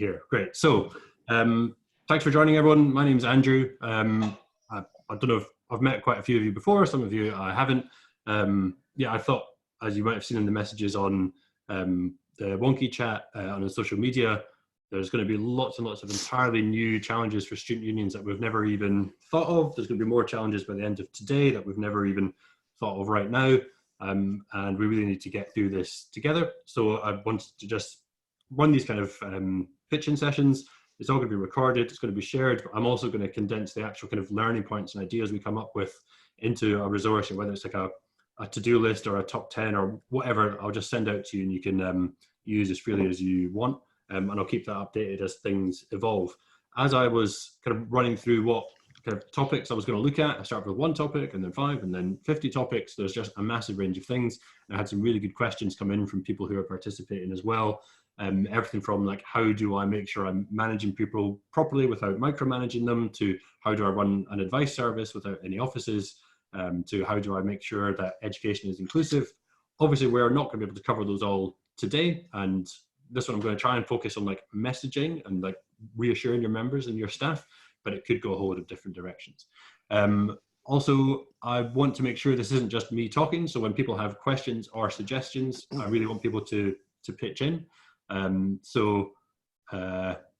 Here, great. So, thanks for joining, everyone. My name's Andrew. I don't know if I've met quite a few of you before. Some of you I haven't. Yeah, I thought, as you might have seen in the messages on the Wonky chat on the social media, there's going to be lots and lots of entirely new challenges for student unions that we've never even thought of. There's going to be more challenges by the end of today that we've never even thought of right now. And we really need to get through this together. So I wanted to just run these kind of pitching sessions. It's all going to be recorded, it's going to be shared, but I'm also going to condense the actual kind of learning points and ideas we come up with into a resource, and whether it's like a to-do list or a top 10 or whatever, I'll just send out to you and you can use as freely as you want. And I'll keep that updated as things evolve. As I was kind of running through what kind of topics I was going to look at, I started with one topic and then 5 and then 50 topics. There's just a massive range of things. And I had some really good questions come in from people who are participating as well. Everything from like, how do I make sure I'm managing people properly without micromanaging them, to how do I run an advice service without any offices, to how do I make sure that education is inclusive. Obviously, we're not going to be able to cover those all today. And this one, I'm going to try and focus on like messaging and like reassuring your members and your staff, but it could go a whole lot of different directions. Also, I want to make sure this isn't just me talking. So when people have questions or suggestions, I really want people to pitch in.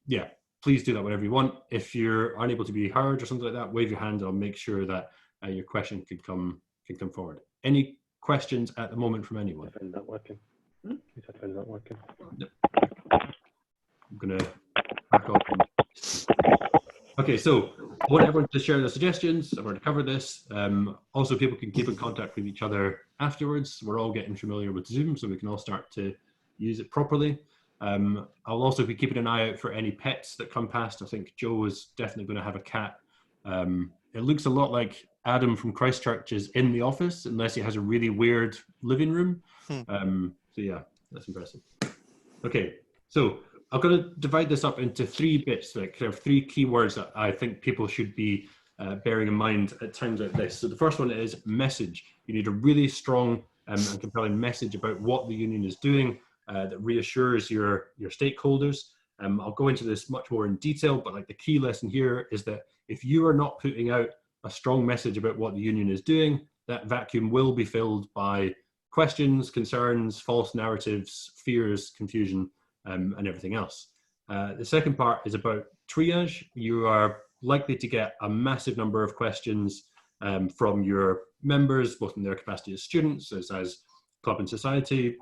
Yeah, please do that whenever you want. If you're unable to be heard or something like that, wave your hand and I'll make sure that your question can come forward. Any questions at the moment from anyone? Headphone's not working. His headphone's not working. No. I'm gonna back off. Okay, so I want everyone to share their suggestions. I'm going to cover this. Also, people can keep in contact with each other afterwards. We're all getting familiar with Zoom, so we can all start to use it properly. I'll also be keeping an eye out for any pets that come past. I think Joe is definitely going to have a cat. It looks a lot like Adam from Christchurch is in the office, unless he has a really weird living room. So yeah, that's impressive. Okay, so I'm going to divide this up into 3 bits, like kind of 3 keywords that I think people should be bearing in mind at times like this. So the first one is message. You need a really strong and compelling message about what the union is doing that reassures your stakeholders. I'll go into this much more in detail, but like the key lesson here is that if you are not putting out a strong message about what the union is doing, that vacuum will be filled by questions, concerns, false narratives, fears, confusion, and everything else. The second part is about triage. You are likely to get a massive number of questions from your members, both in their capacity as students, as club and society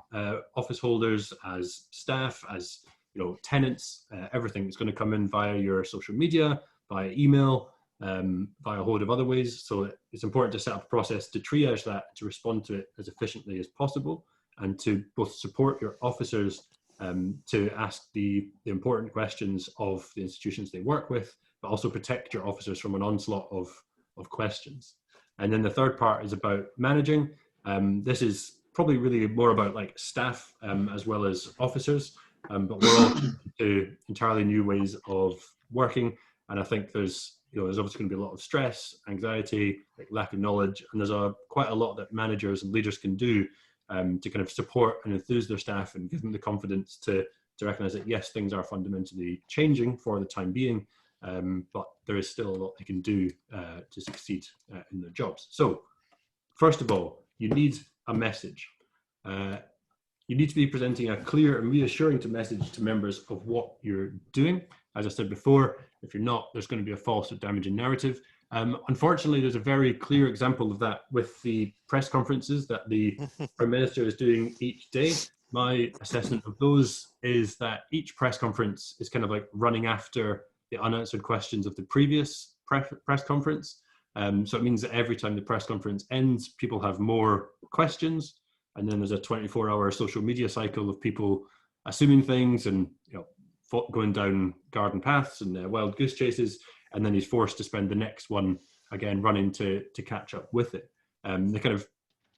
office holders, as staff, as tenants. Everything is going to come in via your social media, via email, via a whole lot of other ways. So it's important to set up a process to triage that, to respond to it as efficiently as possible, and to both support your officers to ask the important questions of the institutions they work with, but also protect your officers from an onslaught of questions. And then the third part is about managing. This is probably really more about like staff as well as officers, but we're all to entirely new ways of working. And I think there's obviously going to be a lot of stress, anxiety, like lack of knowledge, and there's quite a lot that managers and leaders can do to kind of support and enthuse their staff and give them the confidence to recognize that yes, things are fundamentally changing for the time being, but there is still a lot they can do to succeed in their jobs. So first of all, you need a message. You need to be presenting a clear and reassuring message to members of what you're doing. As I said before, if you're not, there's going to be a false or damaging narrative. Unfortunately, there's a very clear example of that with the press conferences that the Prime Minister is doing each day. My assessment of those is that each press conference is kind of like running after the unanswered questions of the previous press conference. So it means that every time the press conference ends, people have more questions. And then there's a 24-hour social media cycle of people assuming things and going down garden paths and wild goose chases, and then he's forced to spend the next one again running to catch up with it. The kind of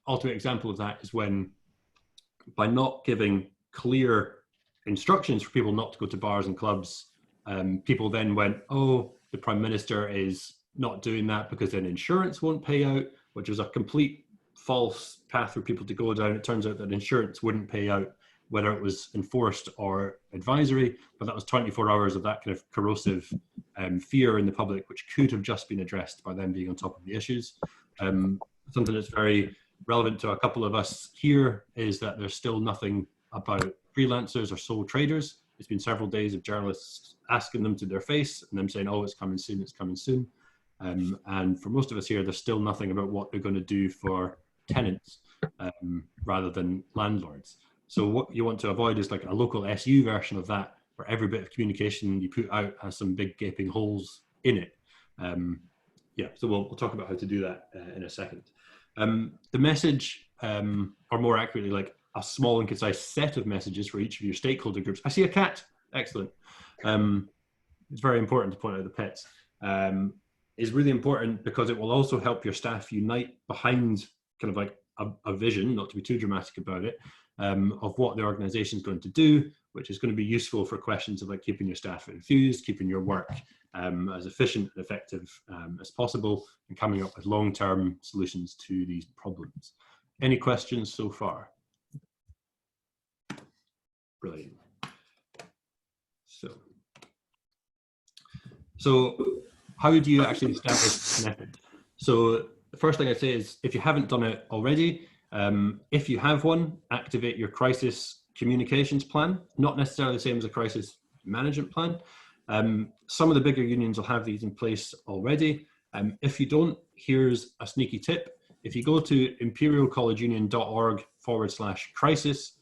ultimate example of that is when, by not giving clear instructions for people not to go to bars and clubs, people then went, oh, the Prime Minister is not doing that because then insurance won't pay out, which was a complete false path for people to go down. It turns out that insurance wouldn't pay out whether it was enforced or advisory, but that was 24 hours of that kind of corrosive fear in the public, which could have just been addressed by them being on top of the issues. Something that's very relevant to a couple of us here is that there's still nothing about freelancers or sole traders. It's been several days of journalists asking them to their face and them saying, oh, it's coming soon, it's coming soon. And for most of us here, there's still nothing about what they're going to do for tenants rather than landlords. So what you want to avoid is like a local SU version of that, where every bit of communication you put out has some big gaping holes in it. Yeah, so we'll talk about how to do that in a second. The message, or more accurately, like a small and concise set of messages for each of your stakeholder groups. I see a cat. Excellent. It's very important to point out the pets. Is really important because it will also help your staff unite behind kind of like a vision, not to be too dramatic about it, of what the organization is going to do, which is going to be useful for questions of like keeping your staff enthused, keeping your work as efficient and effective as possible, and coming up with long-term solutions to these problems. Any questions so far? Brilliant. So how do you actually establish a method? So the first thing I'd say is, if you haven't done it already, if you have one, activate your crisis communications plan. Not necessarily the same as a crisis management plan. Some of the bigger unions will have these in place already. If you don't, here's a sneaky tip. If you go to imperialcollegeunion.org/crisis,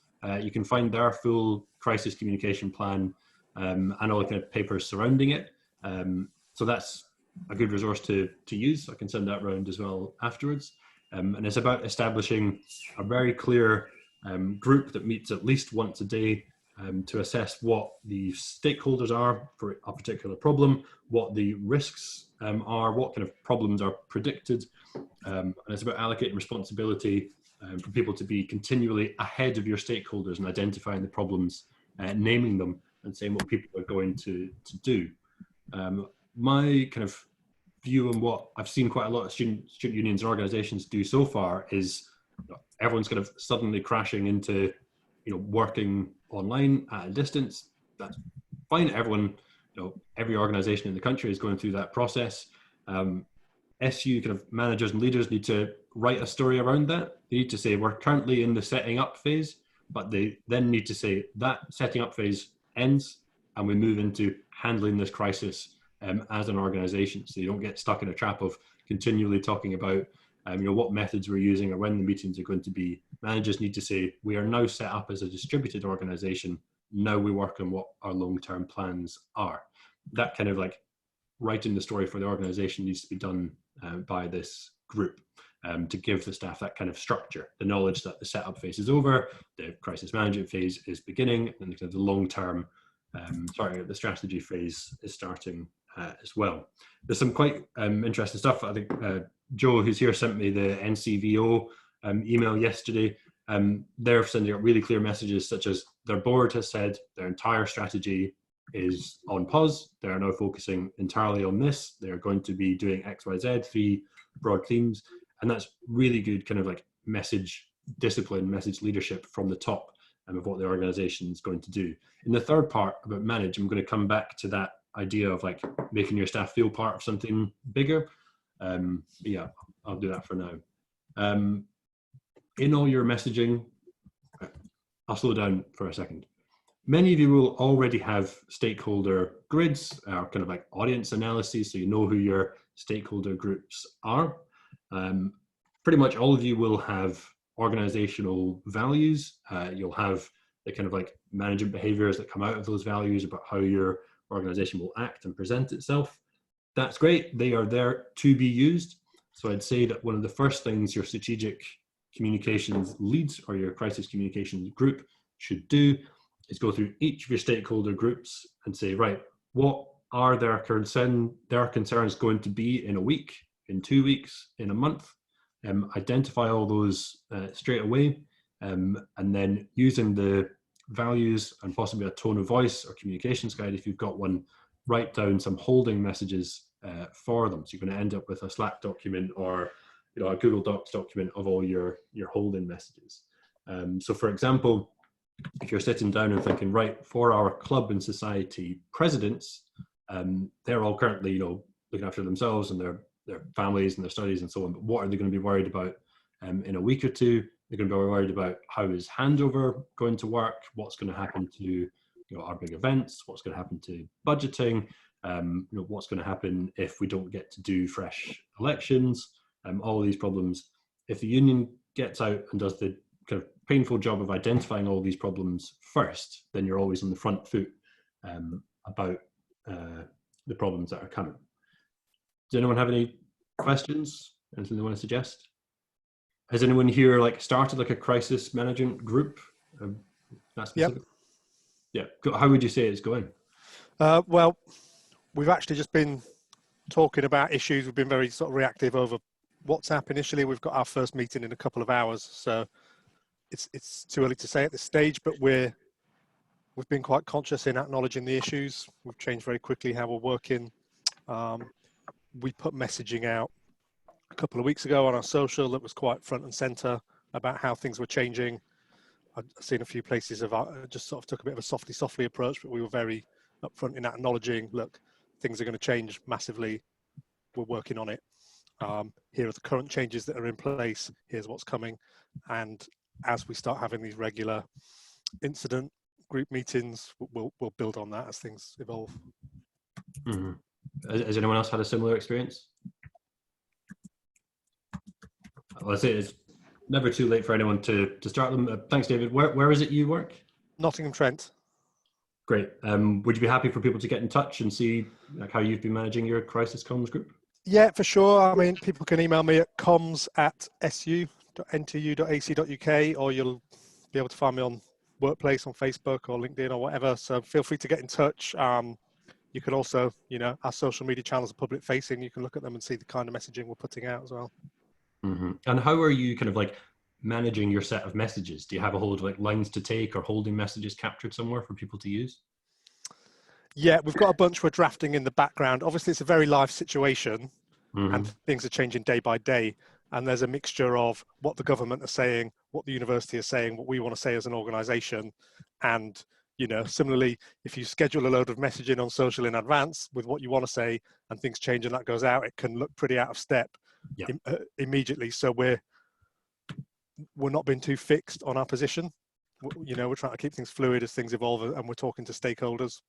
you can find their full crisis communication plan and all the kind of papers surrounding it. So that's a good resource to use. I can send that around as well afterwards. And it's about establishing a very clear group that meets at least once a day to assess what the stakeholders are for a particular problem, what the risks are, what kind of problems are predicted. And it's about allocating responsibility for people to be continually ahead of your stakeholders and identifying the problems, naming them, and saying what people are going to do. My kind of view on what I've seen quite a lot of student unions and organizations do so far is everyone's kind of suddenly crashing into, working online at a distance. That's fine. Everyone, every organization in the country is going through that process. SU kind of managers and leaders need to write a story around that. They need to say, we're currently in the setting up phase, but they then need to say that setting up phase ends and we move into handling this crisis as an organization. So you don't get stuck in a trap of continually talking about what methods we're using or when the meetings are going to be. Managers need to say, we are now set up as a distributed organization. Now we work on what our long-term plans are. That kind of like writing the story for the organization needs to be done by this group to give the staff that kind of structure, the knowledge that the setup phase is over, the crisis management phase is beginning, and the long-term, the strategy phase is starting as well. There's some quite interesting stuff. I think Joe, who's here, sent me the NCVO email yesterday. They're sending out really clear messages, such as their board has said their entire strategy is on pause. They're now focusing entirely on this. They're going to be doing XYZ, 3 broad themes. And that's really good kind of like message discipline, message leadership from the top of what the organization is going to do. In the third part about manage, I'm going to come back to that idea of like making your staff feel part of something bigger. Yeah, I'll do that for now. In all your messaging, I'll slow down for a second. Many of you will already have stakeholder grids or kind of like audience analyses, so you know who your stakeholder groups are. Pretty much all of you will have organizational values. You'll have the kind of like management behaviors that come out of those values about how your organization will act and present itself. That's great. They are there to be used. So I'd say that one of the first things your strategic communications leads or your crisis communications group should do is go through each of your stakeholder groups and say, right, what are their concerns going to be in a week, in 2 weeks, in a month? Identify all those straight away, and then using the values and possibly a tone of voice or communications guide, if you've got one, write down some holding messages for them. So you're going to end up with a Slack document or a Google Docs document of all your holding messages. So for example, if you're sitting down and thinking, right, for our club and society presidents, they're all currently, looking after themselves and their families and their studies and so on. But what are they going to be worried about in a week or two? They're going to be worried about how is handover going to work? What's going to happen to our big events? What's going to happen to budgeting? What's going to happen if we don't get to do fresh elections? All these problems. If the union gets out and does the kind of painful job of identifying all these problems first, then you're always on the front foot about the problems that are coming. Does anyone have any questions? Anything they want to suggest? Has anyone here started a crisis management group? That's specific. Yep. Yeah. How would you say it's going? Well, we've actually just been talking about issues. We've been very sort of reactive over WhatsApp initially. We've got our first meeting in a couple of hours, so it's too early to say at this stage, but we've been quite conscious in acknowledging the issues. We've changed very quickly how we're working. We put messaging out a couple of weeks ago on our social that was quite front and center about how things were changing. I've seen a few places just sort of took a bit of a softly approach, but we were very upfront in acknowledging, look, things are going to change massively. We're working on it. Here are the current changes that are in place. Here's what's coming. And as we start having these regular incident group meetings, we'll build on that as things evolve. Mm-hmm. Has anyone else had a similar experience? Well, I say it's never too late for anyone to start them. Thanks, David. Where is it you work? Nottingham-Trent. Great. Would you be happy for people to get in touch and see how you've been managing your crisis comms group? Yeah, for sure. I mean, people can email me at comms@su.ntu.ac.uk, or you'll be able to find me on Workplace, on Facebook or LinkedIn or whatever. So feel free to get in touch. You can also, our social media channels are public facing. You can look at them and see the kind of messaging we're putting out as well. Mm-hmm. And how are you kind of managing your set of messages? Do you have a whole lines to take or holding messages captured somewhere for people to use? Yeah, we've got a bunch we're drafting in the background. Obviously, it's a very live situation, mm-hmm. and things are changing day by day. And there's a mixture of what the government are saying, what the university is saying, what we want to say as an organisation. And, similarly, if you schedule a load of messaging on social in advance with what you want to say and things change and that goes out, it can look pretty out of step immediately. So we're not being too fixed on our position. We're trying to keep things fluid as things evolve, and we're talking to stakeholders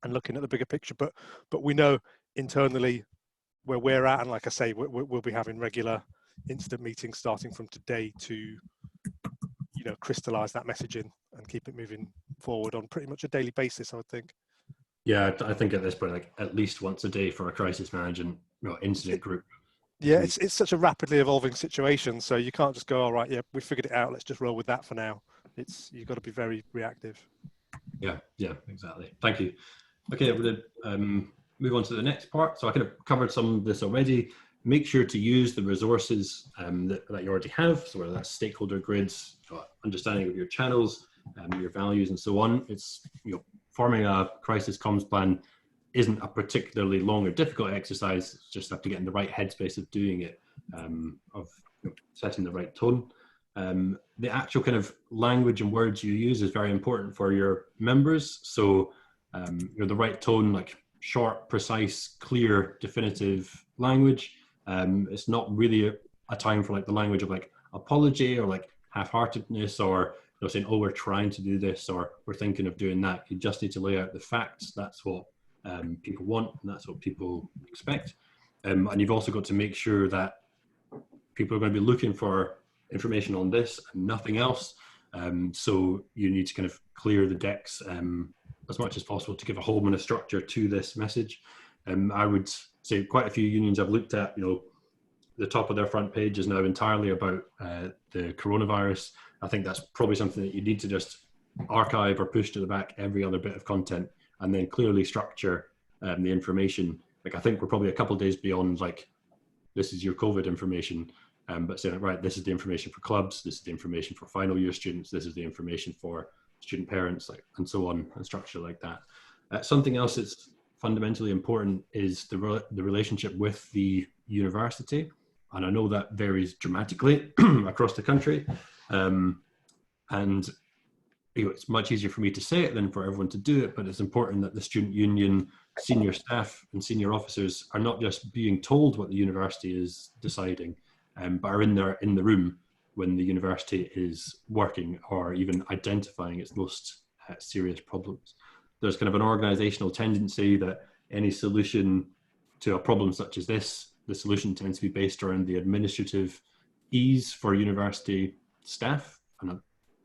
and looking at the bigger picture. But we know internally where we're at, and like I say, we'll be having regular incident meetings starting from today to crystallize that messaging and keep it moving forward on pretty much a daily basis, I would think. Yeah, I think at this point, at least once a day for a crisis management incident group. Yeah, it's such a rapidly evolving situation, so you can't just go, all right, yeah, we figured it out, let's just roll with that for now. You've got to be very reactive. Yeah, exactly. Thank you. Okay, I'm going to move on to the next part. So I kind of covered some of this already. Make sure to use the resources that you already have. So whether that's stakeholder grids, understanding of your channels, your values, and so on. It's forming a crisis comms plan isn't a particularly long or difficult exercise. It's just have to get in the right headspace of doing it, of setting the right tone. The actual kind of language and words you use is very important for your members. So the right tone, short, precise, clear, definitive language. It's not really a time for the language of apology or half-heartedness or saying, oh, we're trying to do this or we're thinking of doing that. You just need to lay out the facts. That's what people want, and that's what people expect. And you've also got to make sure that people are going to be looking for information on this and nothing else. So you need to kind of clear the decks as much as possible to give a home and a structure to this message. I would say quite a few unions I've looked at, the top of their front page is now entirely about the coronavirus. I think that's probably something that you need to just archive or push to the back every other bit of content and then clearly structure the information. I think we're probably a couple of days beyond this is your COVID information, but saying, right, this is the information for clubs, this is the information for final year students, this is the information for student parents, and so on, and structure like that. Something else that's fundamentally important is the relationship with the university. And I know that varies dramatically across the country. And it's much easier for me to say it than for everyone to do it, but it's important that the student union, senior staff and senior officers are not just being told what the university is deciding, but are in the room when the university is working or even identifying its most serious problems. There's kind of an organizational tendency that any solution to a problem such as this, the solution tends to be based around the administrative ease for university staff. And I'm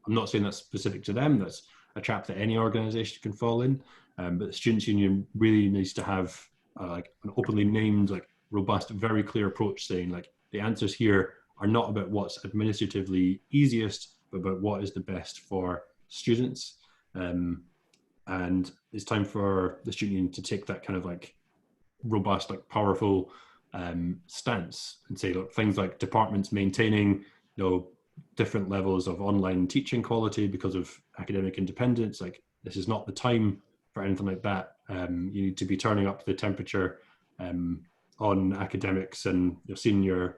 not saying that's specific to them, that's a trap that any organization can fall in. But the Students' Union really needs to have like an openly named, like robust, very clear approach saying like the answers here are not about what's administratively easiest, but about what is the best for students. And it's time for the Student Union to take that kind of like robust, like powerful stance and say, look, things like departments maintaining, different levels of online teaching quality because of academic independence. Like, this is not the time for anything like that. You need to be turning up the temperature on academics and senior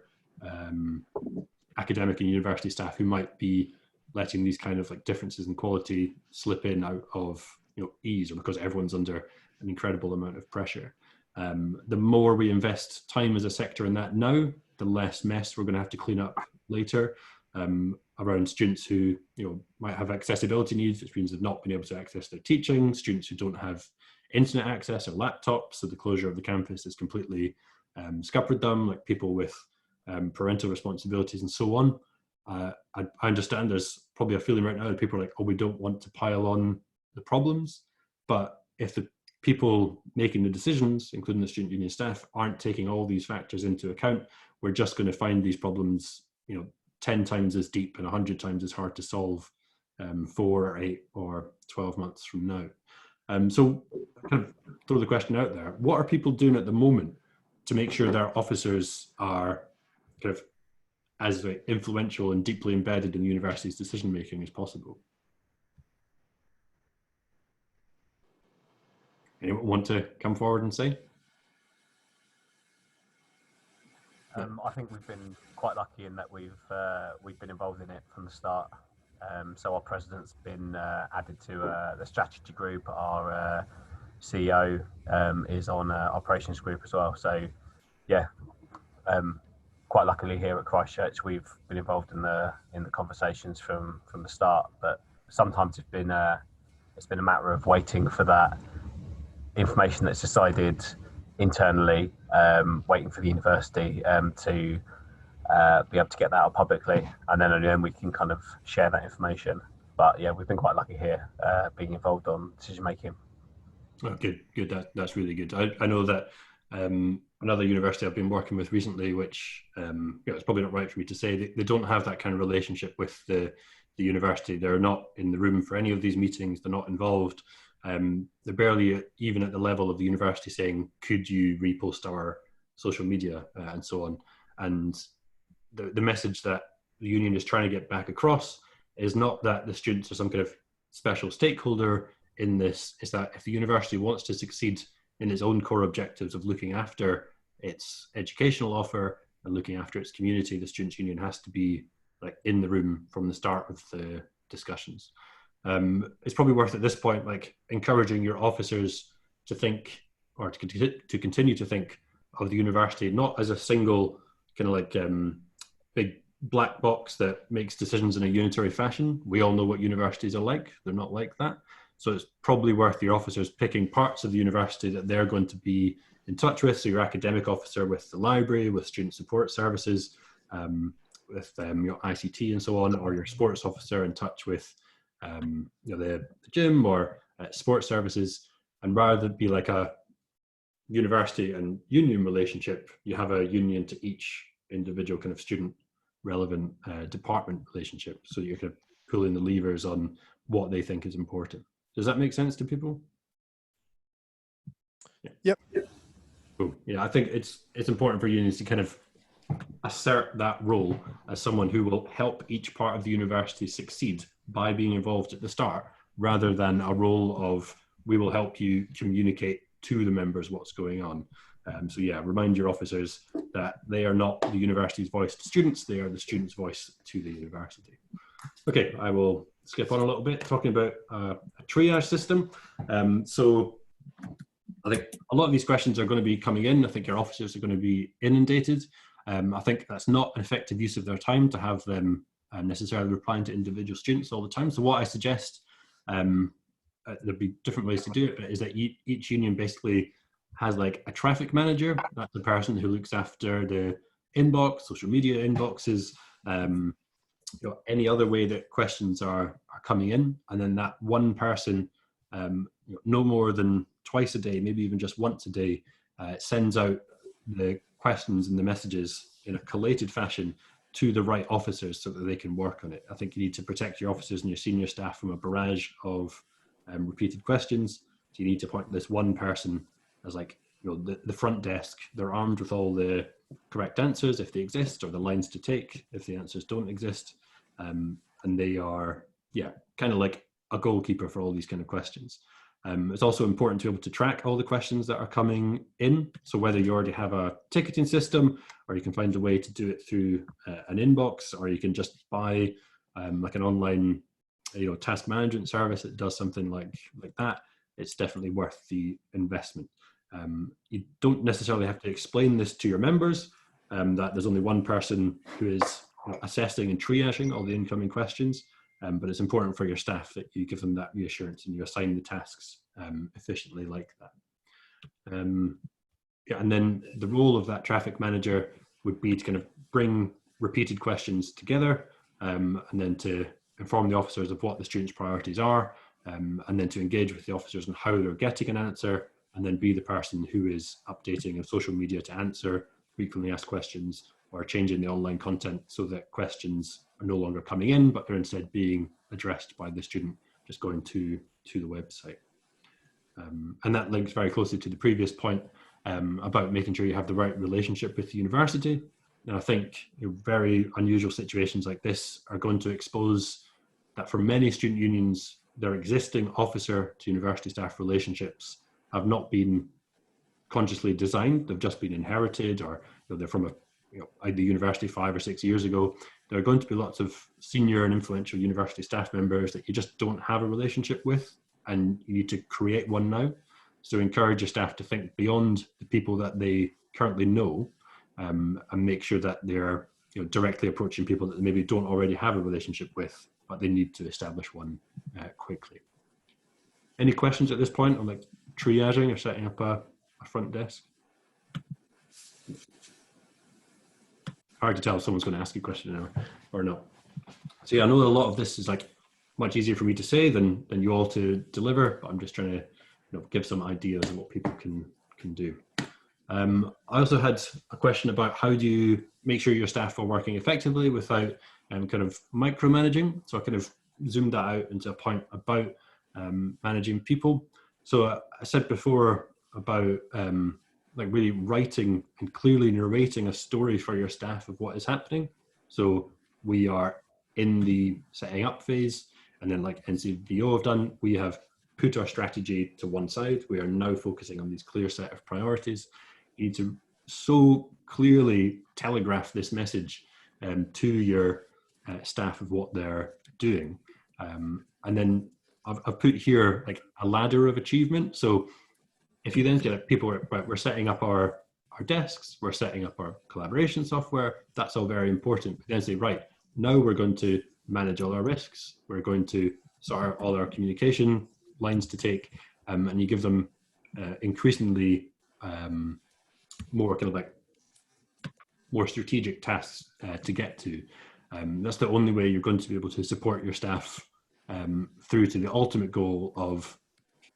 academic and university staff who might be letting these kind of like differences in quality slip in out of ease, or because everyone's under an incredible amount of pressure. The more we invest time as a sector in that now, the less mess we're going to have to clean up later around students who might have accessibility needs, which means they've not been able to access their teaching, students who don't have internet access or laptops, so the closure of the campus has completely scuppered them, like people with parental responsibilities and so on. I understand there's probably a feeling right now that people are like, oh, we don't want to pile on the problems, but if the people making the decisions, including the student union staff, aren't taking all these factors into account, we're just going to find these problems 10 times as deep and 100 times as hard to solve 4 or 8 or 12 months from now. So kind of throw the question out there, what are people doing at the moment to make sure their officers are kind of as influential and deeply embedded in the university's decision making as possible? Anyone want to come forward and say? I think we've been quite lucky in that we've been involved in it from the start. So our president's been added to the strategy group. Our CEO is on operations group as well. So yeah, quite luckily here at Christchurch, we've been involved in the conversations from the start. But sometimes it's been a matter of waiting for that information that's decided internally, waiting for the university to be able to get that out publicly, and then only then we can kind of share that information. But yeah, we've been quite lucky here, being involved on decision making. Oh, good. That's really good. I know that another university I've been working with recently, which it's probably not right for me to say, they don't have that kind of relationship with the university. They're not in the room for any of these meetings. They're not involved. They're barely even at the level of the university saying, could you repost our social media and so on. And the message that the union is trying to get back across is not that the students are some kind of special stakeholder in this, is that if the university wants to succeed in its own core objectives of looking after its educational offer and looking after its community, the students' union has to be like in the room from the start of the discussions. It's probably worth at this point like encouraging your officers to think, or to continue to think of the university not as a single kind of like big black box that makes decisions in a unitary fashion. We all know what universities are like. They're not like that. So it's probably worth your officers picking parts of the university that they're going to be in touch with. So your academic officer with the library, with student support services, with your ICT and so on, or your sports officer in touch with the gym or sports services. And rather than be like a university and union relationship, you have a union to each individual kind of student relevant department relationship, so you're kind of pulling the levers on what they think is important. Does that make sense to people? Yeah. Yep. Cool. Yeah, I think it's important for unions to kind of assert that role as someone who will help each part of the university succeed by being involved at the start, rather than a role of we will help you communicate to the members what's going on. So yeah, remind your officers that they are not the university's voice to students, they are the students' voice to the university. Okay, I will skip on a little bit, talking about a triage system. So I think a lot of these questions are going to be coming in. I think your officers are going to be inundated. I think that's not an effective use of their time to have them necessarily replying to individual students all the time. So what I suggest, there'll be different ways to do it, but is that each union basically has like a traffic manager. That's the person who looks after the inbox, social media inboxes, you know, any other way that questions are coming in. And then that one person, you know, no more than twice a day, maybe even just once a day, sends out the questions and the messages in a collated fashion to the right officers so that they can work on it. I think you need to protect your officers and your senior staff from a barrage of repeated questions. So you need to point this one person as like, you know, the front desk. They're armed with all the correct answers if they exist, or the lines to take if the answers don't exist. And they are, yeah, kind of like a goalkeeper for all these kind of questions. It's also important to be able to track all the questions that are coming in. So whether you already have a ticketing system, or you can find a way to do it through an inbox, or you can just buy like an online, you know, task management service that does something like that, it's definitely worth the investment. You don't necessarily have to explain this to your members, that there's only one person who is, you know, assessing and triaging all the incoming questions. But it's important for your staff that you give them that reassurance and you assign the tasks efficiently like that. Yeah, and then the role of that traffic manager would be to kind of bring repeated questions together, and then to inform the officers of what the students' priorities are, and then to engage with the officers on how they're getting an answer, and then be the person who is updating on social media to answer frequently asked questions, or changing the online content so that questions are no longer coming in, but they're instead being addressed by the student just going to the website. And that links very closely to the previous point about making sure you have the right relationship with the university. And I think, you know, very unusual situations like this are going to expose that for many student unions, their existing officer to university staff relationships have not been consciously designed. They've just been inherited, or, you know, they're from the university 5 or 6 years ago. There are going to be lots of senior and influential university staff members that you just don't have a relationship with, and you need to create one now. So encourage your staff to think beyond the people that they currently know, and make sure that they're, you know, directly approaching people that they maybe don't already have a relationship with, but they need to establish one quickly. Any questions at this point on like triaging or setting up a front desk? Hard to tell if someone's going to ask a question now or not. So yeah, I know that a lot of this is like much easier for me to say than you all to deliver, but I'm just trying to, you know, give some ideas of what people can do. I also had a question about how do you make sure your staff are working effectively without kind of micromanaging. So I kind of zoomed that out into a point about managing people. So I said before about like really writing and clearly narrating a story for your staff of what is happening. So we are in the setting up phase, and then like NCVO have done, we have put our strategy to one side. We are now focusing on these clear set of priorities. You need to so clearly telegraph this message to your staff of what they're doing. And then I've put here like a ladder of achievement. So if you then get people, we're setting up our desks, we're setting up our collaboration software, that's all very important. But then say, right, now we're going to manage all our risks. We're going to sort out all our communication lines to take, and you give them increasingly more kind of like more strategic tasks to get to. That's the only way you're going to be able to support your staff through to the ultimate goal of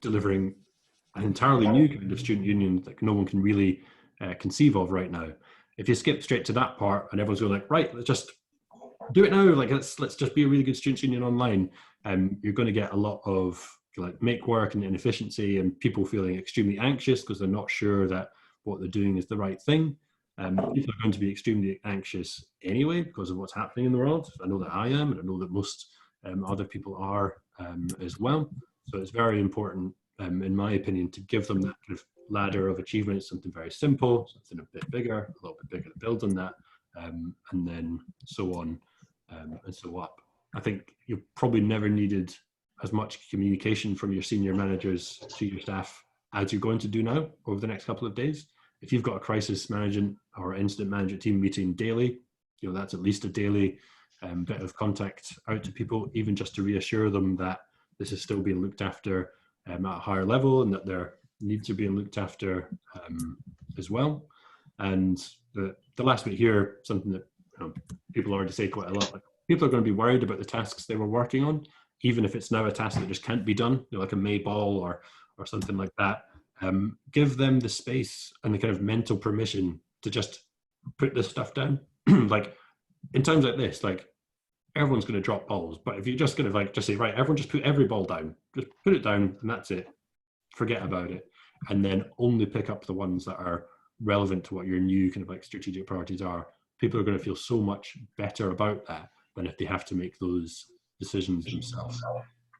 delivering an entirely new kind of student union that no one can really conceive of right now. If you skip straight to that part and everyone's going like, right, let's just do it now, like let's just be a really good students union online, you're going to get a lot of like make work and inefficiency and people feeling extremely anxious because they're not sure that what they're doing is the right thing. People are going to be extremely anxious anyway because of what's happening in the world. I know that I am, and I know that most other people are as well. So it's very important, in my opinion, to give them that kind of ladder of achievement, something very simple, something a bit bigger, a little bit bigger to build on that, and then so on and so up. I think you've probably never needed as much communication from your senior managers to your staff as you're going to do now over the next couple of days. If you've got a crisis management or incident management team meeting daily, that's at least a daily bit of contact out to people, even just to reassure them that this is still being looked after at a higher level and that their needs are being looked after as well. And the last bit here, something that people already say quite a lot, like people are going to be worried about the tasks they were working on, even if it's now a task that just can't be done, like a May ball or something like that. Give them the space and the kind of mental permission to just put this stuff down. Like in times like this, like everyone's going to drop balls, but if you just kind of like just say, right, everyone just put every ball down, just put it down and that's it, forget about it, and then only pick up the ones that are relevant to what your new kind of like strategic priorities are. People are going to feel so much better about that than if they have to make those decisions themselves.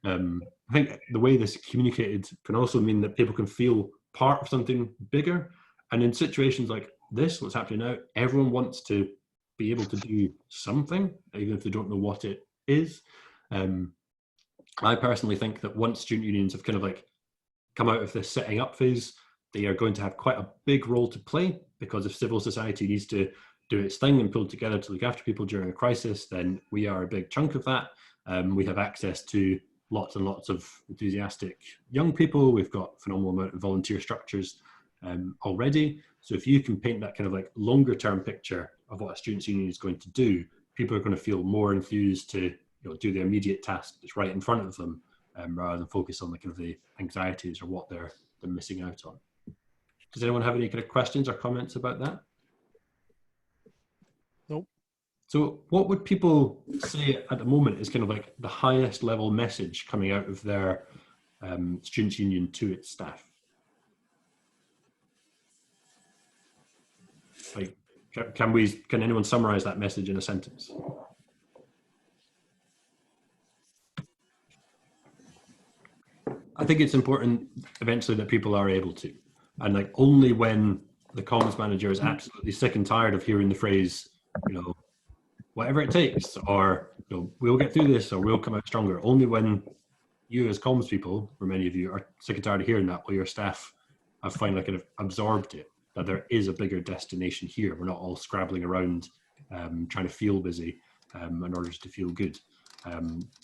I think the way this is communicated can also mean that people can feel part of something bigger. And in situations like this, what's happening now, everyone wants to be able to do something, even if they don't know what it is. I personally think that once student unions have kind of like come out of this setting up phase, they are going to have quite a big role to play, because if civil society needs to do its thing and pull together to look after people during a crisis, then we are a big chunk of that. We have access to lots and lots of enthusiastic young people. We've got phenomenal amount of volunteer structures already. So if you can paint that kind of like longer term picture of what a students' union is going to do, people are going to feel more enthused to do the immediate task that's right in front of them, rather than focus on the kind of the anxieties or what they're missing out on. Does anyone have any kind of questions or comments about that? Nope. So what would people say at the moment is kind of like the highest level message coming out of their students' union to its staff? Like, can anyone summarize that message in a sentence? I think it's important eventually that people are able to, and like only when the comms manager is absolutely sick and tired of hearing the phrase, whatever it takes, or we'll get through this, or we'll come out stronger. Only when you as comms people, or many of you, are sick and tired of hearing that, or your staff have finally kind of absorbed it, that there is a bigger destination here. We're not all scrabbling around trying to feel busy in order to feel good.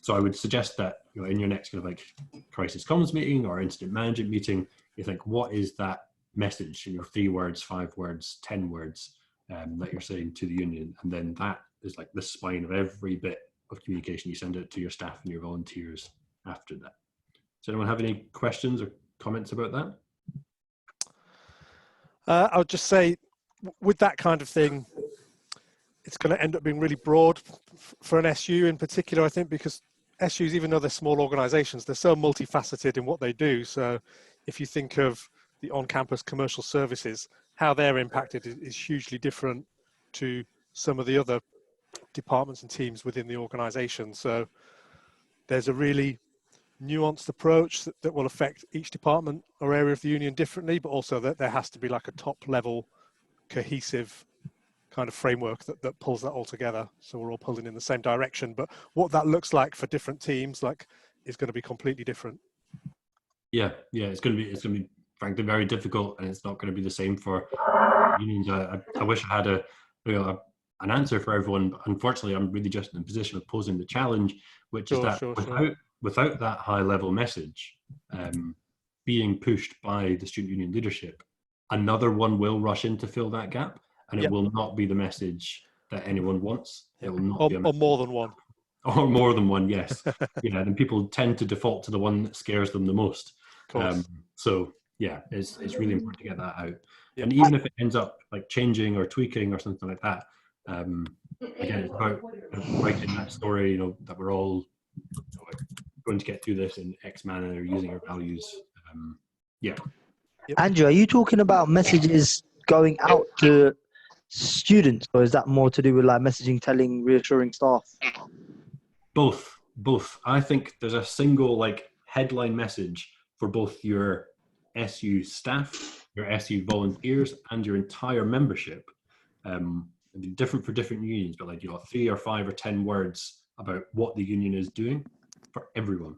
So I would suggest that in your next kind of like crisis comms meeting or incident management meeting, you think, what is that message, 3 words, 5 words, 10 words that you're saying to the union? And then that is like the spine of every bit of communication you send out to your staff and your volunteers after that. Does anyone have any questions or comments about that? I would just say, with that kind of thing, it's going to end up being really broad for an SU in particular, I think, because SUs, even though they're small organizations, they're so multifaceted in what they do. So if you think of the on-campus commercial services, how they're impacted is hugely different to some of the other departments and teams within the organization. So there's a really nuanced approach that will affect each department or area of the union differently, but also that there has to be like a top level cohesive kind of framework that pulls that all together, so we're all pulling in the same direction. But what that looks like for different teams is going to be completely different. Yeah, it's going to be frankly very difficult, and it's not going to be the same for unions. I wish I had an answer for everyone, but unfortunately I'm really just in a position of posing the challenge, which is that without that high level message being pushed by the student union leadership, another one will rush in to fill that gap, and it will not be the message that anyone wants. It will not be or more than one. Or more than one, yes. Then people tend to default to the one that scares them the most. So yeah, it's really important to get that out. And even if it ends up like changing or tweaking or something like that, again, it's about writing that story, that we're all going to get through this in X manner, using our values. Andrew, are you talking about messages going out to students, or is that more to do with like messaging, telling, reassuring staff? Both. I think there's a single like headline message for both your SU staff, your SU volunteers, and your entire membership. Different for different unions, but like 3 or 5 or 10 words about what the union is doing for everyone.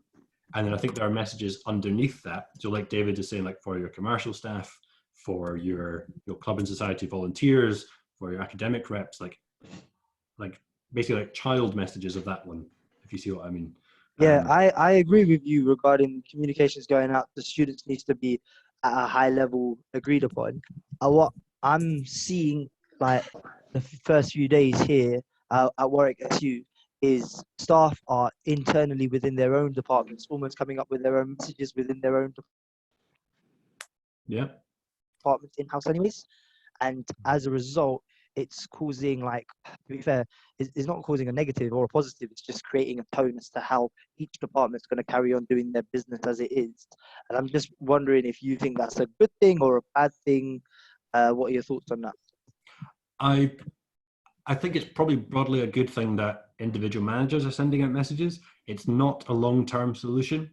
And then I think there are messages underneath that. So like David is saying, like for your commercial staff, for your club and society volunteers, for your academic reps, like basically like child messages of that one, if you see what I mean. Yeah, I agree with you regarding communications going out to students needs to be at a high level agreed upon. What I'm seeing, like the first few days here at Warwick SU, is staff are internally within their own departments, almost coming up with their own messages within their own departments in-house anyways. And as a result, it's causing, like, to be fair, it's not causing a negative or a positive. It's just creating a tone as to how each department's going to carry on doing their business as it is. And I'm just wondering if you think that's a good thing or a bad thing. What are your thoughts on that? I think it's probably broadly a good thing that individual managers are sending out messages. It's not a long-term solution.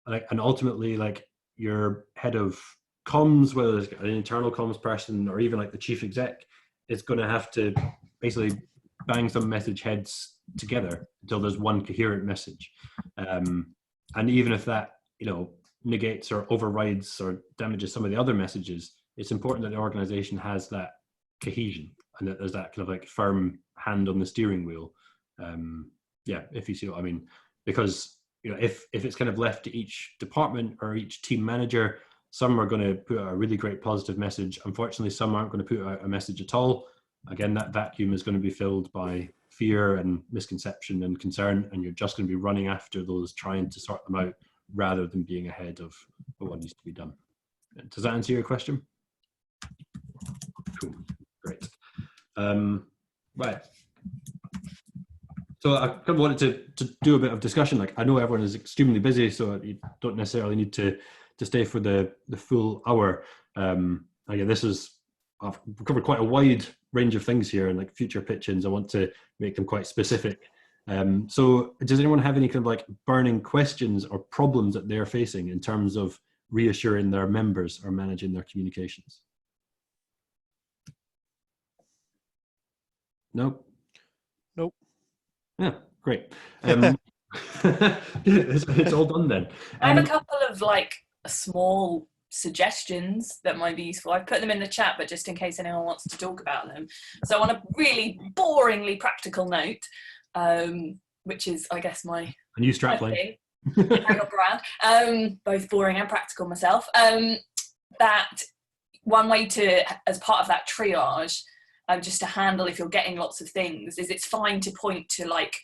And ultimately, like your head of comms, whether it's an internal comms person or even like the chief exec, is going to have to basically bang some message heads together until there's one coherent message. And even if that, negates or overrides or damages some of the other messages, it's important that the organization has that cohesion and that there's that kind of like firm hand on the steering wheel. If you see what I mean, because if it's kind of left to each department or each team manager, some are going to put out a really great positive message. Unfortunately, some aren't going to put out a message at all. Again, that vacuum is going to be filled by fear and misconception and concern, and you're just going to be running after those, trying to sort them out rather than being ahead of what needs to be done. Does that answer your question? Cool, great. Right. So I kind of wanted to do a bit of discussion. Like, I know everyone is extremely busy, so you don't necessarily need to stay for the full hour. Again, I've covered quite a wide range of things here, and like future pitch-ins, I want to make them quite specific. So does anyone have any kind of like burning questions or problems that they're facing in terms of reassuring their members or managing their communications? Nope. Nope. Yeah, great. It's all done then. I have a couple of like small suggestions that might be useful. I've put them in the chat, but just in case anyone wants to talk about them. So on a really boringly practical note, which is, I guess, a new strapline. Brand, both boring and practical myself. That one way to, as part of that triage, just to handle if you're getting lots of things, is it's fine to point to like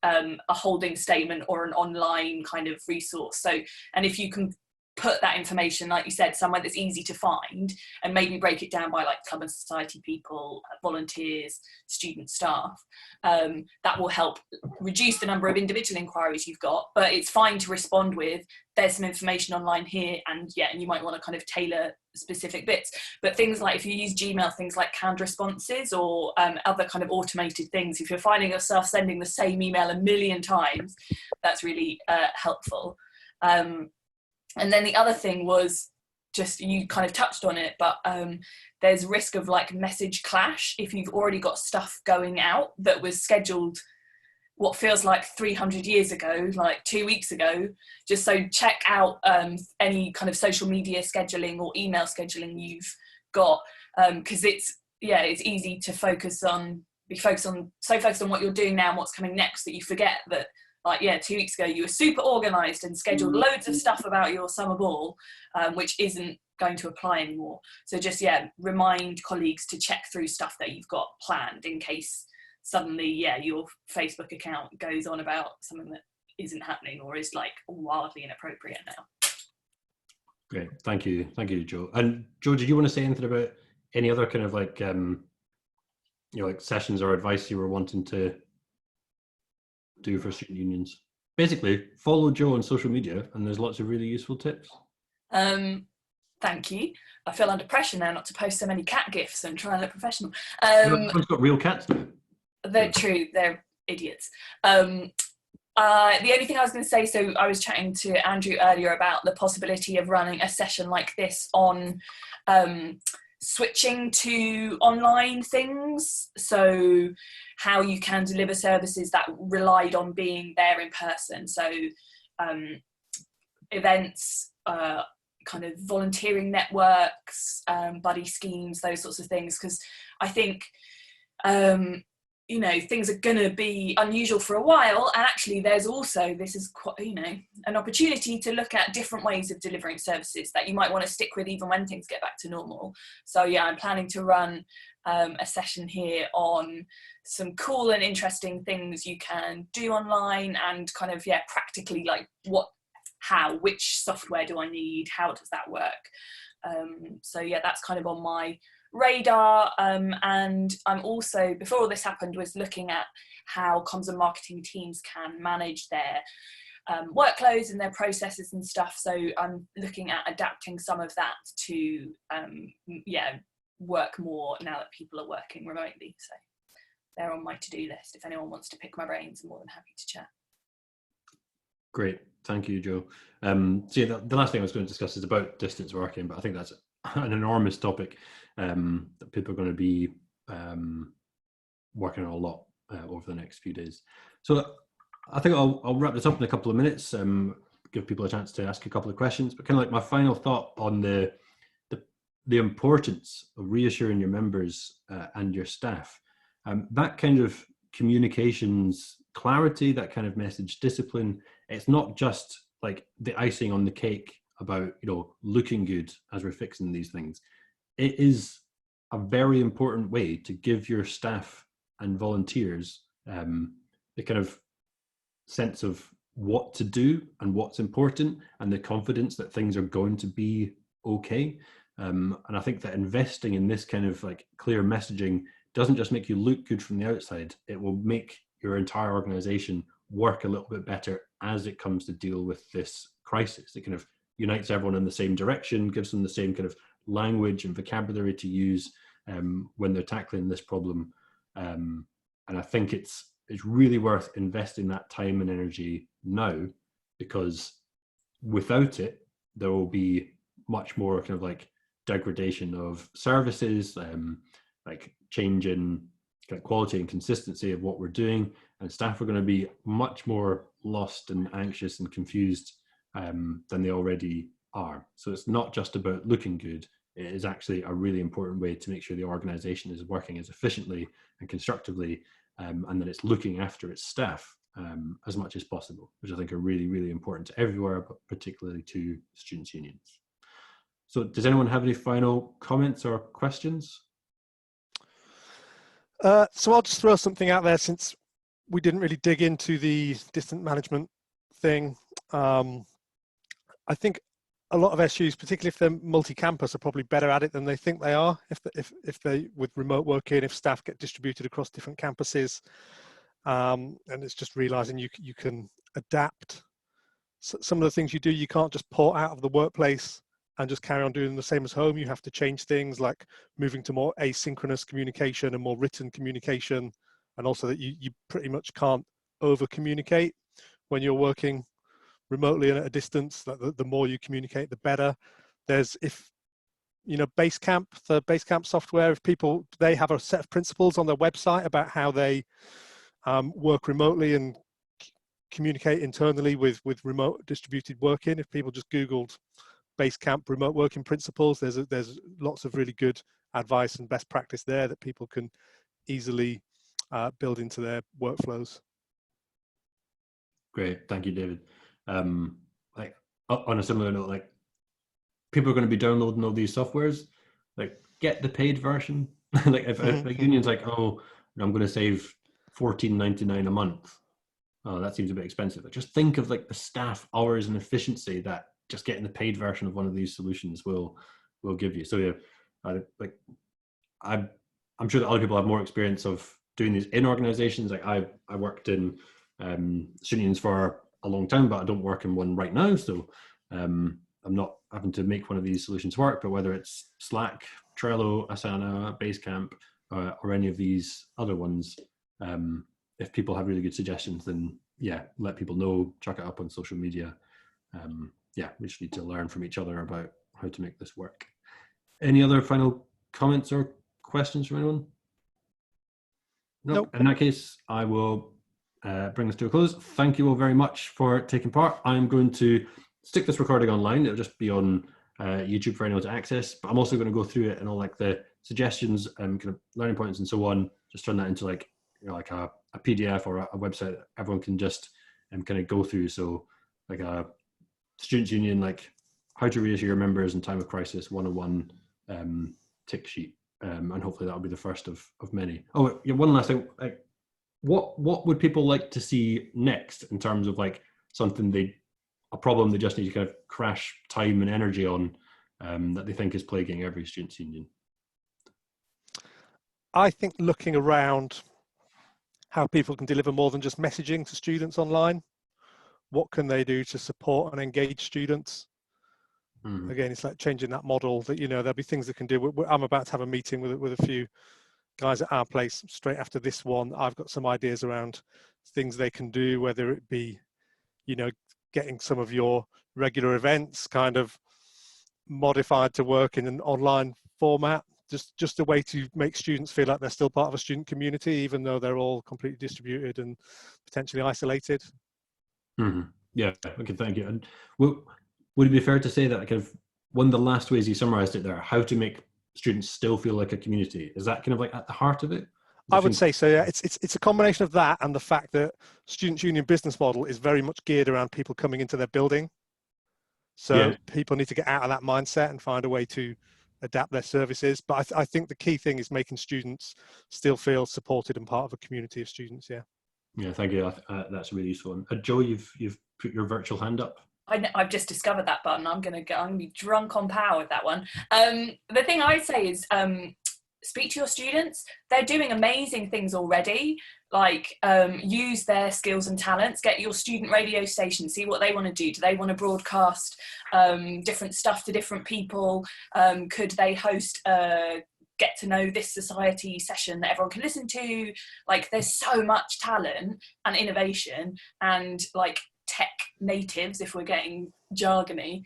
a holding statement or an online kind of resource. So, and if you can put that information, like you said, somewhere that's easy to find, and maybe break it down by like club and society people, volunteers, student staff, that will help reduce the number of individual inquiries you've got. But it's fine to respond with, there's some information online here, and you might want to kind of tailor specific bits. But things like, if you use Gmail, things like canned responses or other kind of automated things, if you're finding yourself sending the same email a million times, that's really helpful. And then the other thing was, just, you kind of touched on it, but there's risk of like message clash if you've already got stuff going out that was scheduled what feels like 300 years ago, like 2 weeks ago. Just so check out any kind of social media scheduling or email scheduling you've got, because it's easy to be focused on what you're doing now and what's coming next, that you forget that, like, 2 weeks ago you were super organized and scheduled loads of stuff about your summer ball, which isn't going to apply anymore. So just remind colleagues to check through stuff that you've got planned, in case suddenly your Facebook account goes on about something that isn't happening or is like wildly inappropriate now. Great, thank you, Joe. And Joe, did you want to say anything about any other kind of like like sessions or advice you were wanting to do for student unions? Basically, follow Joe on social media, and there's lots of really useful tips. Thank you. I feel under pressure now not to post so many cat gifs and try and look professional. Everyone's got real cats now. They're true. They're idiots. The only thing I was going to say, so I was chatting to Andrew earlier about the possibility of running a session like this on switching to online things, so how you can deliver services that relied on being there in person, so events, kind of volunteering networks, buddy schemes, those sorts of things, because I think you know, things are going to be unusual for a while, and actually this is quite, you know, an opportunity to look at different ways of delivering services that you might want to stick with even when things get back to normal. So yeah, I'm planning to run a session here on some cool and interesting things you can do online, and kind of, yeah, practically like which software do I need, how does that work? So yeah, that's kind of on my radar, and I'm also, before all this happened, was looking at how comms and marketing teams can manage their workloads and their processes and stuff. So I'm looking at adapting some of that to work more now that people are working remotely. So they're on my to-do list. If anyone wants to pick my brains, I'm more than happy to chat. Great, thank you, Joe. So yeah, the last thing I was going to discuss is about distance working, but I think that's an enormous topic that people are going to be working on a lot over the next few days. So I think I'll wrap this up in a couple of minutes, give people a chance to ask a couple of questions, but kind of like my final thought on the importance of reassuring your members and your staff. That kind of communications clarity, that kind of message discipline, it's not just like the icing on the cake about, you know, looking good as we're fixing these things. It is a very important way to give your staff and volunteers the kind of sense of what to do and what's important, and the confidence that things are going to be okay. And I think that investing in this kind of like clear messaging doesn't just make you look good from the outside, it will make your entire organization work a little bit better as it comes to deal with this crisis. It kind of unites everyone in the same direction, gives them the same kind of language and vocabulary to use when they're tackling this problem. And I think it's really worth investing that time and energy now, because without it, there will be much more kind of like degradation of services, like change in kind of quality and consistency of what we're doing, and staff are going to be much more lost and anxious and confused than they already are. So it's not just about looking good, it is actually a really important way to make sure the organization is working as efficiently and constructively, and that it's looking after its staff as much as possible, which I think are really, really important to everywhere, but particularly to students' unions. So does anyone have any final comments or questions? So I'll just throw something out there, since we didn't really dig into the distant management thing. I think a lot of SUs, particularly if they're multi-campus, are probably better at it than they think they are. If they, with remote working, if staff get distributed across different campuses, and it's just realizing you can adapt some of the things you do. You can't just port out of the workplace and just carry on doing the same as home. You have to change things, like moving to more asynchronous communication and more written communication, and also that you pretty much can't over communicate when you're working remotely and at a distance. That the more you communicate, the better. There's, if you know, Basecamp, the Basecamp software, if people, they have a set of principles on their website about how they work remotely and communicate internally with remote distributed working. If people just Googled Basecamp remote working principles, there's lots of really good advice and best practice there that people can easily build into their workflows. Great, thank you, David. Like on a similar note, like people are going to be downloading all these softwares, like get the paid version. Like if a union's like, oh, I'm going to save $14.99 a month, oh, that seems a bit expensive. But just think of like the staff hours and efficiency that just getting the paid version of one of these solutions will give you. So yeah, I'm sure that other people have more experience of doing these in organizations. Like I worked in unions for a long time, but I don't work in one right now. So I'm not having to make one of these solutions work, but whether it's Slack, Trello, Asana, Basecamp, or any of these other ones, if people have really good suggestions, then yeah, let people know, chuck it up on social media. Yeah, we just need to learn from each other about how to make this work. Any other final comments or questions from anyone? Nope. In that case, I will bring this to a close. Thank you all very much for taking part. I'm going to stick this recording online. It'll just be on YouTube for anyone to access, but I'm also going to go through it and all like the suggestions and kind of learning points and so on, just turn that into like, you know, like a PDF or a website that everyone can just kind of go through. So like a Students' Union, like how to reassure your members in time of crisis 101 tick sheet. And hopefully that'll be the first of many. Oh, yeah, one last thing. Like, what would people like to see next in terms of like something a problem they just need to kind of crash time and energy on that they think is plaguing every Students' Union? I think looking around how people can deliver more than just messaging to students online. What can they do to support and engage students? Again, it's like changing that model that, you know, there'll be things that can do. I'm about to have a meeting with a few guys at our place straight after this one. I've got some ideas around things they can do, whether it be, you know, getting some of your regular events kind of modified to work in an online format, just a way to make students feel like they're still part of a student community, even though they're all completely distributed and potentially isolated. Yeah, okay, thank you. And would it be fair to say that kind of one of the last ways you summarized it there, how to make students still feel like a community, is that kind of like at the heart of it? I would say so, yeah. It's a combination of that and the fact that Students' Union business model is very much geared around people coming into their building. So people need to get out of that mindset and find a way to adapt their services. But I think the key thing is making students still feel supported and part of a community of students, yeah. Yeah, thank you. That's really useful. Joe, you've put your virtual hand up. I've just discovered that button. I'm gonna be drunk on power with that one. The thing I say is speak to your students. They're doing amazing things already. Like use their skills and talents. Get your student radio station. See what they want to do. Do they want to broadcast different stuff to different people? Could they host get to know this society session that everyone can listen to? Like there's so much talent and innovation and like tech natives, if we're getting jargony.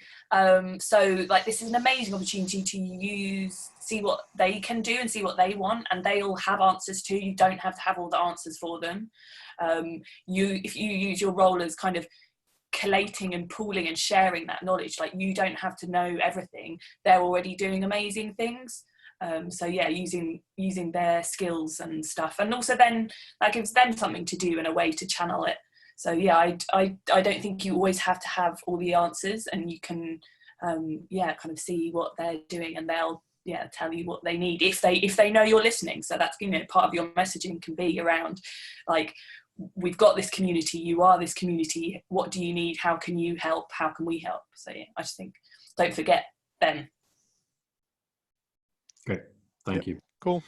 So like this is an amazing opportunity to see what they can do and see what they want, and they'll have answers too. You don't have to have all the answers for them. If you use your role as kind of collating and pooling and sharing that knowledge, like you don't have to know everything. They're already doing amazing things. So yeah, using their skills and stuff, and also then that gives them something to do and a way to channel it. So yeah, I don't think you always have to have all the answers, and you can kind of see what they're doing, and they'll tell you what they need if they know you're listening. So that's, you know, part of your messaging can be around like, we've got this community, you are this community, what do you need, how can you help, how can we help? So yeah, I just think don't forget them. Great, thank you. Cool.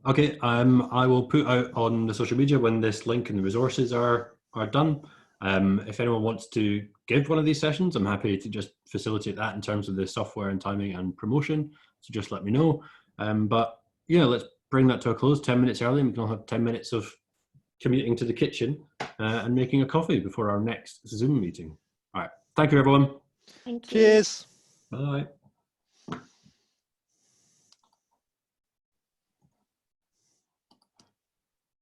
Okay, I will put out on the social media when this link and the resources are done. If anyone wants to give one of these sessions, I'm happy to just facilitate that in terms of the software and timing and promotion. So just let me know. But yeah, let's bring that to a close 10 minutes early, and we can all have 10 minutes of commuting to the kitchen and making a coffee before our next Zoom meeting. All right, thank you everyone. Thank you. Cheers. Bye.